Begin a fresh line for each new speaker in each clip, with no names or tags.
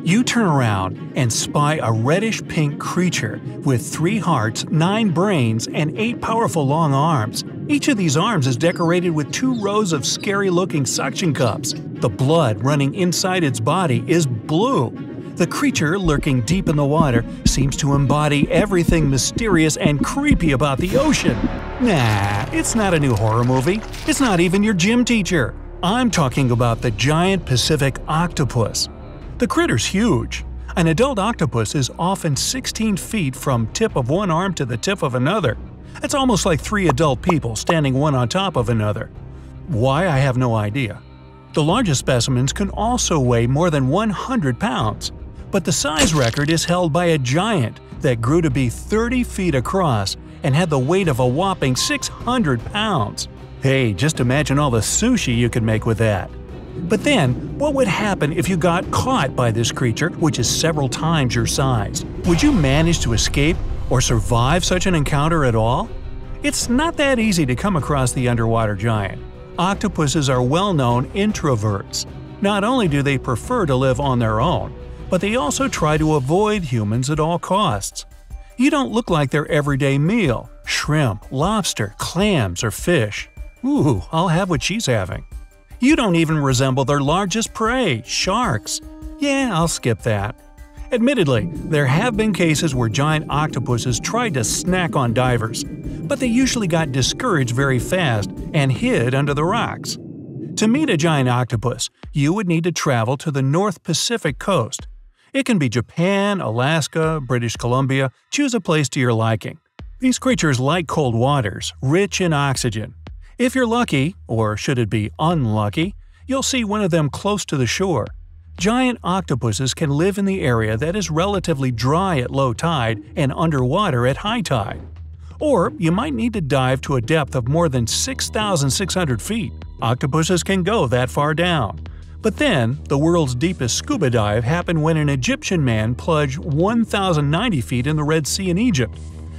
You turn around and spy a reddish-pink creature with 3 hearts, 9 brains, and 8 powerful long arms. Each of these arms is decorated with 2 rows of scary-looking suction cups. The blood running inside its body is blue. The creature, lurking deep in the water, seems to embody everything mysterious and creepy about the ocean. Nah, it's not a new horror movie. It's not even your gym teacher. I'm talking about the giant Pacific octopus. The critter's huge. An adult octopus is often 16 feet from tip of one arm to the tip of another. That's almost like 3 adult people standing one on top of another. Why, I have no idea. The largest specimens can also weigh more than 100 pounds. But the size record is held by a giant that grew to be 30 feet across and had the weight of a whopping 600 pounds. Hey, just imagine all the sushi you could make with that. But then, what would happen if you got caught by this creature, which is several times your size? Would you manage to escape or survive such an encounter at all? It's not that easy to come across the underwater giant. Octopuses are well-known introverts. Not only do they prefer to live on their own, but they also try to avoid humans at all costs. You don't look like their everyday meal – shrimp, lobster, clams, or fish. Ooh, I'll have what she's having. You don't even resemble their largest prey – sharks. Yeah, I'll skip that. Admittedly, there have been cases where giant octopuses tried to snack on divers, but they usually got discouraged very fast and hid under the rocks. To meet a giant octopus, you would need to travel to the North Pacific coast. It can be Japan, Alaska, British Columbia – choose a place to your liking. These creatures like cold waters, rich in oxygen. If you're lucky, or should it be unlucky, you'll see one of them close to the shore. Giant octopuses can live in the area that is relatively dry at low tide and underwater at high tide. Or you might need to dive to a depth of more than 6,600 feet. Octopuses can go that far down. But then, the world's deepest scuba dive happened when an Egyptian man plunged 1,090 feet in the Red Sea in Egypt.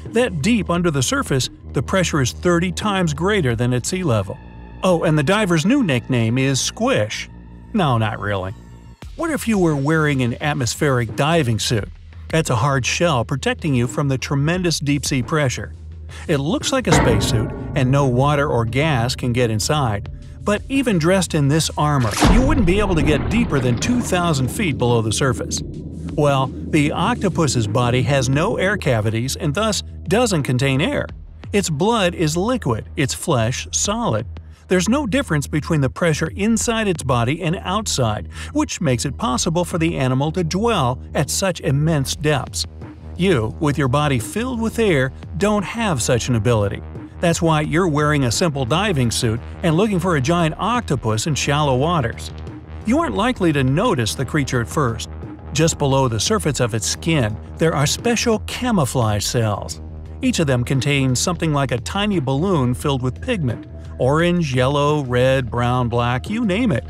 That deep under the surface, the pressure is 30 times greater than at sea level. Oh, and the diver's new nickname is Squish. No, not really. What if you were wearing an atmospheric diving suit? That's a hard shell protecting you from the tremendous deep-sea pressure. It looks like a spacesuit, and no water or gas can get inside. But even dressed in this armor, you wouldn't be able to get deeper than 2,000 feet below the surface. Well, the octopus's body has no air cavities and thus doesn't contain air. Its blood is liquid, its flesh solid. There's no difference between the pressure inside its body and outside, which makes it possible for the animal to dwell at such immense depths. You, with your body filled with air, don't have such an ability. That's why you're wearing a simple diving suit and looking for a giant octopus in shallow waters. You aren't likely to notice the creature at first. Just below the surface of its skin, there are special camouflage cells. Each of them contains something like a tiny balloon filled with pigment – orange, yellow, red, brown, black, you name it.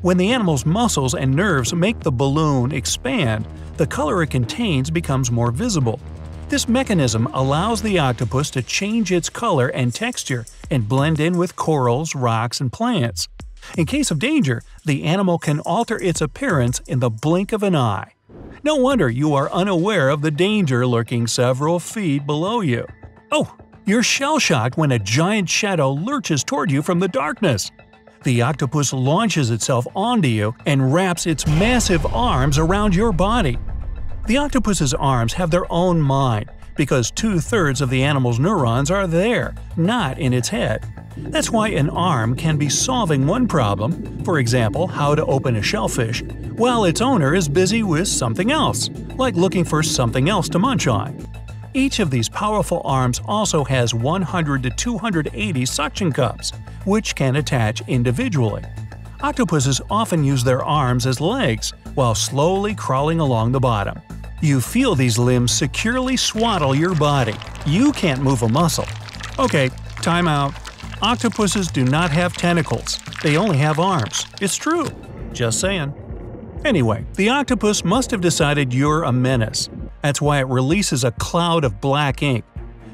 When the animal's muscles and nerves make the balloon expand, the color it contains becomes more visible. This mechanism allows the octopus to change its color and texture and blend in with corals, rocks, and plants. In case of danger, the animal can alter its appearance in the blink of an eye. No wonder you are unaware of the danger lurking several feet below you. Oh, you're shell-shocked when a giant shadow lurches toward you from the darkness. The octopus launches itself onto you and wraps its massive arms around your body. The octopus's arms have their own mind because 2/3 of the animal's neurons are there, not in its head. That's why an arm can be solving one problem, for example, how to open a shellfish, while its owner is busy with something else, like looking for something else to munch on. Each of these powerful arms also has 100 to 280 suction cups, which can attach individually. Octopuses often use their arms as legs while slowly crawling along the bottom. You feel these limbs securely swaddle your body. You can't move a muscle. Okay, time out. Octopuses do not have tentacles. They only have arms. It's true. Just saying. Anyway, the octopus must have decided you're a menace. That's why it releases a cloud of black ink.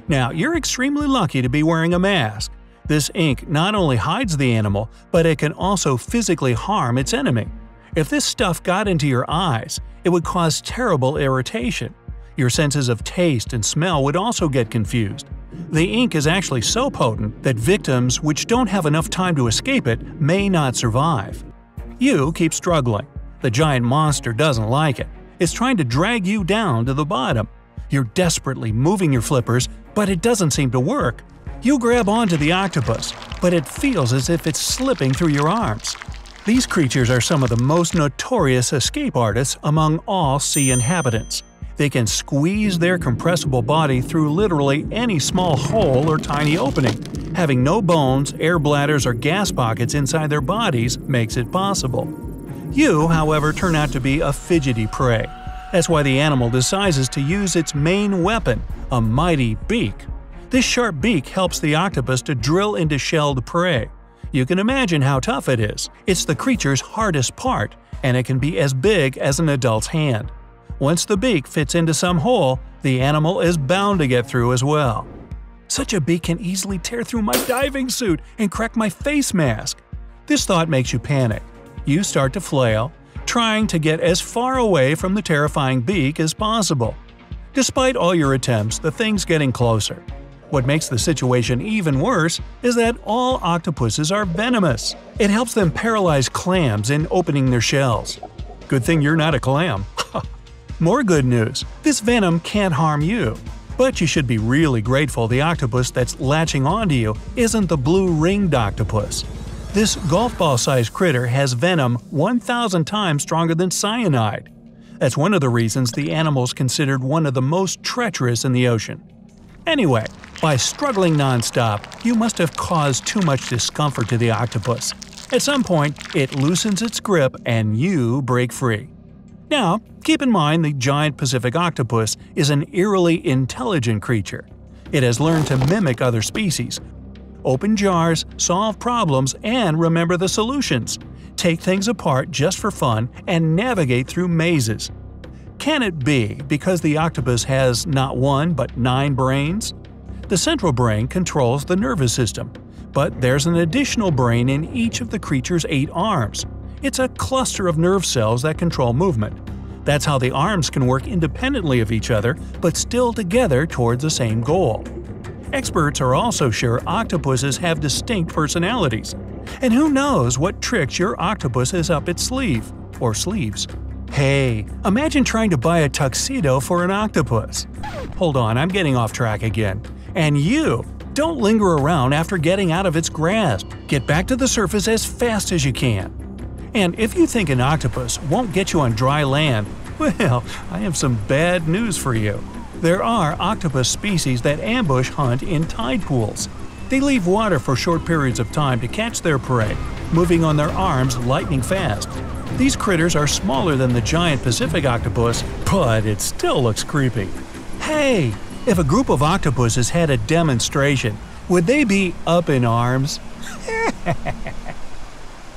Now, you're extremely lucky to be wearing a mask. This ink not only hides the animal, but it can also physically harm its enemy. If this stuff got into your eyes, it would cause terrible irritation. Your senses of taste and smell would also get confused. The ink is actually so potent that victims which don't have enough time to escape it may not survive. You keep struggling. The giant monster doesn't like it. It's trying to drag you down to the bottom. You're desperately moving your flippers, but it doesn't seem to work. You grab onto the octopus, but it feels as if it's slipping through your arms. These creatures are some of the most notorious escape artists among all sea inhabitants. They can squeeze their compressible body through literally any small hole or tiny opening. Having no bones, air bladders, or gas pockets inside their bodies makes it possible. You, however, turn out to be a fidgety prey. That's why the animal decides to use its main weapon, a mighty beak. This sharp beak helps the octopus to drill into shelled prey. You can imagine how tough it is. It's the creature's hardest part, and it can be as big as an adult's hand. Once the beak fits into some hole, the animal is bound to get through as well. Such a beak can easily tear through my diving suit and crack my face mask. This thought makes you panic. You start to flail, trying to get as far away from the terrifying beak as possible. Despite all your attempts, the thing's getting closer. What makes the situation even worse is that all octopuses are venomous. It helps them paralyze clams in opening their shells. Good thing you're not a clam. More good news, this venom can't harm you. But you should be really grateful the octopus that's latching onto you isn't the blue-ringed octopus. This golf ball-sized critter has venom 1,000 times stronger than cyanide. That's one of the reasons the animal's considered one of the most treacherous in the ocean. Anyway, by struggling non-stop, you must have caused too much discomfort to the octopus. At some point, it loosens its grip and you break free. Now, keep in mind the giant Pacific octopus is an eerily intelligent creature. It has learned to mimic other species, open jars, solve problems, and remember the solutions, take things apart just for fun, and navigate through mazes. Can it be because the octopus has not one but 9 brains? The central brain controls the nervous system, but there's an additional brain in each of the creature's 8 arms. It's a cluster of nerve cells that control movement. That's how the arms can work independently of each other, but still together towards the same goal. Experts are also sure octopuses have distinct personalities. And who knows what tricks your octopus has up its sleeve, or sleeves. Hey, imagine trying to buy a tuxedo for an octopus. Hold on, I'm getting off track again. And you! Don't linger around after getting out of its grasp. Get back to the surface as fast as you can. And if you think an octopus won't get you on dry land, well, I have some bad news for you. There are octopus species that ambush hunt in tide pools. They leave water for short periods of time to catch their prey, moving on their arms lightning fast. These critters are smaller than the giant Pacific octopus, but it still looks creepy. Hey, if a group of octopuses had a demonstration, would they be up in arms?